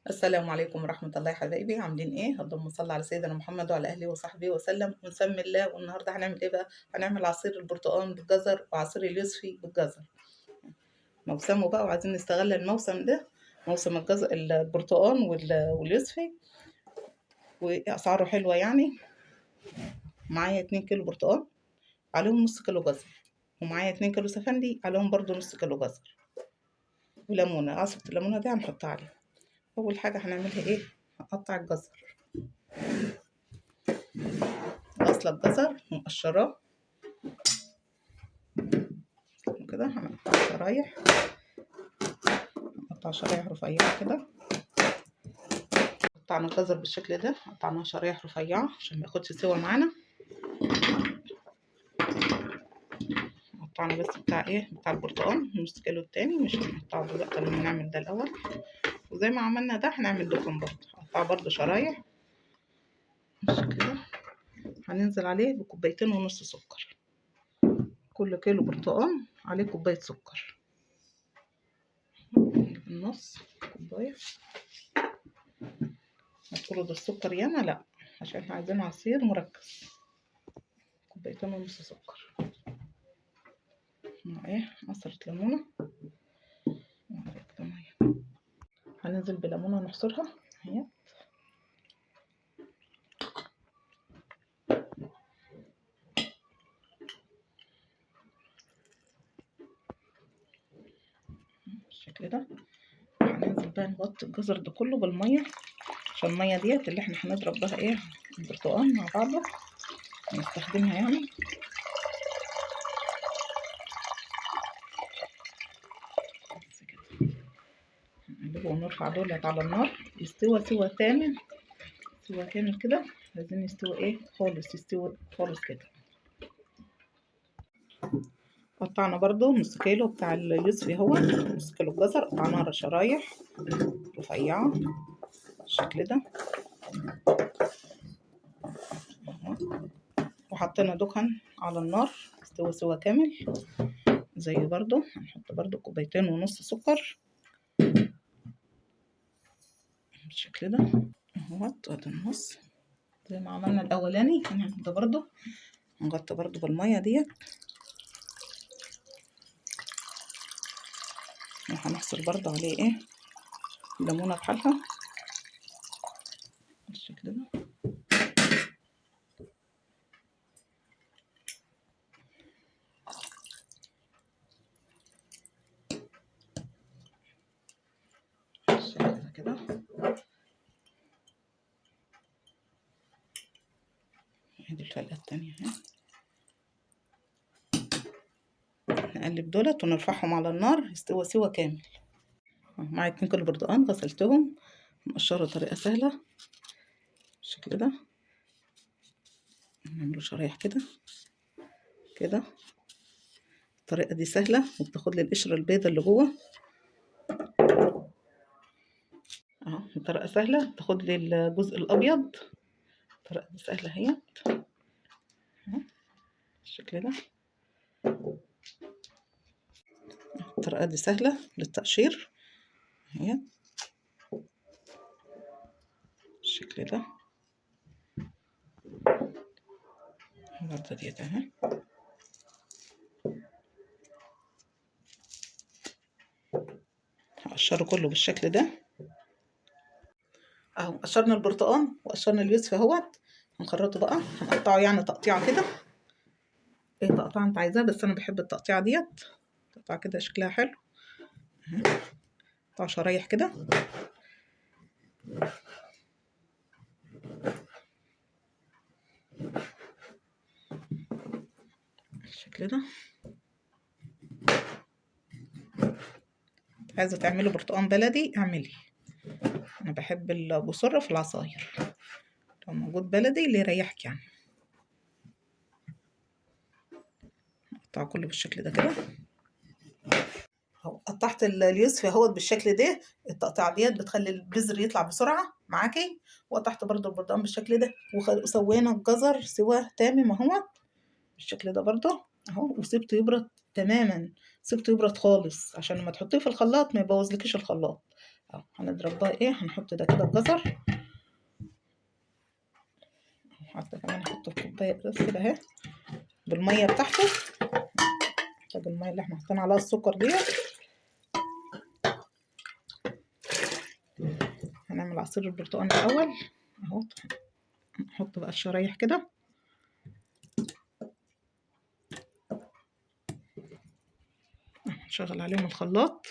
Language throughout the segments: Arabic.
السلام عليكم ورحمة الله يا حبايبي، عاملين إيه؟ اللهم صل على سيدنا محمد وعلى آله وصحبه وسلم ونسمي الله. والنهارده هنعمل إيه بقى؟ هنعمل عصير البرتقال بالجزر وعصير اليوسفي بالجزر. موسمه بقى وعايزين نستغل الموسم ده، موسم البرتقال واليوسفي، وأسعاره حلوة يعني. معايا 2 كيلو برتقال عليهم نص كيلو جزر، ومعايا 2 كيلو سفندي عليهم برضو نص كيلو جزر، وليمونة، عصرة الليمونة دي هنحطها عليها. أول حاجة هنعملها إيه؟ هنقطع الجزر، غسلة الجزر ومقشراه كده. هنقطع شرايح رفيعة كده. قطعنا الجزر بالشكل ده، قطعناه شرايح رفيعة عشان ما ياخدش سوا معانا. قطعنا بس بتاع البرتقال نص كيلو التاني، مش هنقطعه دلوقتي، خلينا نعمل ده الأول. وزي ما عملنا ده هنعمل دوكم برضه، هقطع برضه شرايح بالشكل ده. هننزل عليه بكوبايتين ونص سكر، كل كيلو برتقال عليه كوباية سكر، نص كوباية. هتفرض السكر ياما لا، عشان احنا عايزين عصير مركز. كوبايتين ونص سكر مع عصرة ليمونة ومعلقة مية. هننزل بليمونة نحصرها اهي، بالشكل ده. هننزل بقى نغطي الجزر ده كله بالمية، عشان المية ديت اللي احنا هنضرب بها البرتقال مع بعضه، هنستخدمها يعني. بس كده هنقلبه ونرفع دولت على النار يستوى سوا كامل، سوا كامل كده. عايزين يستوي خالص، يستوي خالص كده. قطعنا برضو نص كيلو بتاع اليوسفي، هو نص كيلو الجزر قطعناه شرايح رفيعة بالشكل ده. وحطينا دكن على النار استوى سوا كامل. زي برضو هنحط برضو كوبايتين ونص سكر بالشكل ده اهوت، وادي النص زي ما عملنا الاولاني. هنعمل ده برضو، نغطي برضو بالمية ديت، وهنحصر برضو عليه ليمونة بحالها بالشكل ده. بالشكل ده كده. ادي الفلقة التانية اهي. نقلب دولت ونرفعهم على النار يستوى سوا كامل. معايا 2 كيلو برتقال غسلتهم، مقشرة طريقة سهلة بالشكل ده. نعمله شرايح كده كده. الطريقة دي سهلة وبتاخد لي القشرة البيضة اللي جوه اهو. الطريقة سهلة تاخد لي الجزء الأبيض. الطريقة دي سهلة اهي بالشكل ده. الطريقة دي سهلة للتقشير اهي بالشكل ده. برضه ديت اهي. هقشره كله بالشكل ده اهو. قشرنا البرتقال وقشرنا اليوسف اهوت. هنخرطه بقى، هنقطعه يعني تقطيعة كده. تقطيعة انت عايزاها، بس انا بحب التقطيعة ديت، تقطع كده شكلها حلو. قطع شرايح كده بالشكل ده. عايزة تعملي برتقال بلدي اعملي، انا بحب البصرة في العصاير، لو موجود بلدي اللي يريحك يعني. اقطع كله بالشكل ده كده اهو. قطعت اليوسف اهوت بالشكل ده. التقطيعه ديت بتخلي البذر يطلع بسرعه معاكي. وقطعت برضو البرتقال بالشكل ده، وسوينا الجزر سوا تمام اهوت بالشكل ده برضو اهو. وسبته يبرد تماما، سبته يبرد خالص عشان لما تحطيه في الخلاط ما يبوظلكيش الخلاط. اهو هنضرب بقى ايه، هنحط ده كده الجزر، حتى كمان نحطه في كوبايه بس كده اهي بالميه بتاعته، محتاج الميه اللي احنا حطينا عليها السكر ديت. هنعمل عصير البرتقال الاول اهو، نحط بقى الشرايح كده، نشغل عليهم الخلاط.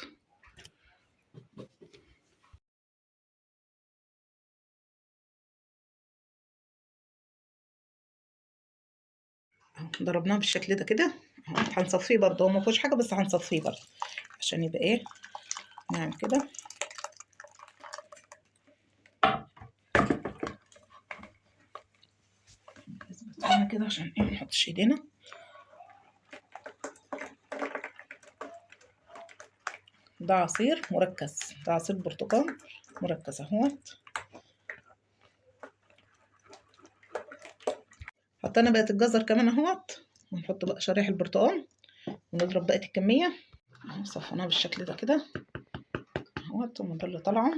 ضربناه بالشكل ده كده، هنصفيه برضه، هو ما فيهوش حاجه بس هنصفيه برضه عشان يبقى ايه، نعمل كده نثبت كده عشان ايه منحطش ايدينا. ده عصير مركز، ده عصير برتقال مركز اهوت. حطينا بقى الجزر كمان اهوت، ونحط بقى شرايح البرتقال ونضرب بقى الكميه اهو، صفيناها بالشكل ده كده اهوت، وده اللي طالعه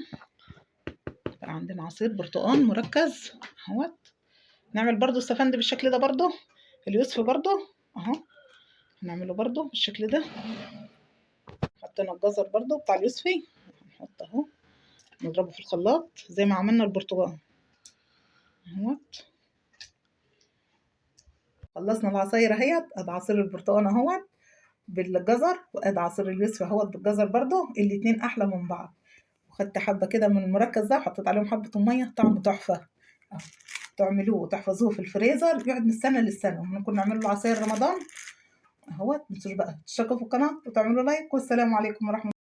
بقى عندنا عصير برتقال مركز اهوت. نعمل برضو السفند بالشكل ده برضو، اليوسف برضو اهو، هنعمله برضو بالشكل ده. حطينا الجزر برضو بتاع اليوسفي، نحط اهو نضربه في الخلاط زي ما عملنا البرتقال اهوت. خلصنا العصاير اهيت، ادي عصير البرتقال اهوت بالجزر، وادي عصير اليوسفي اهوت بالجزر برضو، الاتنين احلى من بعض. وخدت حبه كده من المركز ده وحطيت عليهم حبه ميه، طعمه تحفه اهو. تعملوه وتحفظوه في الفريزر يقعد من سنه للسنه، ممكن نعمل له عصير رمضان اهوت. متنسوش بقى تشتركوا في القناه وتعملوا لايك، والسلام عليكم ورحمه الله.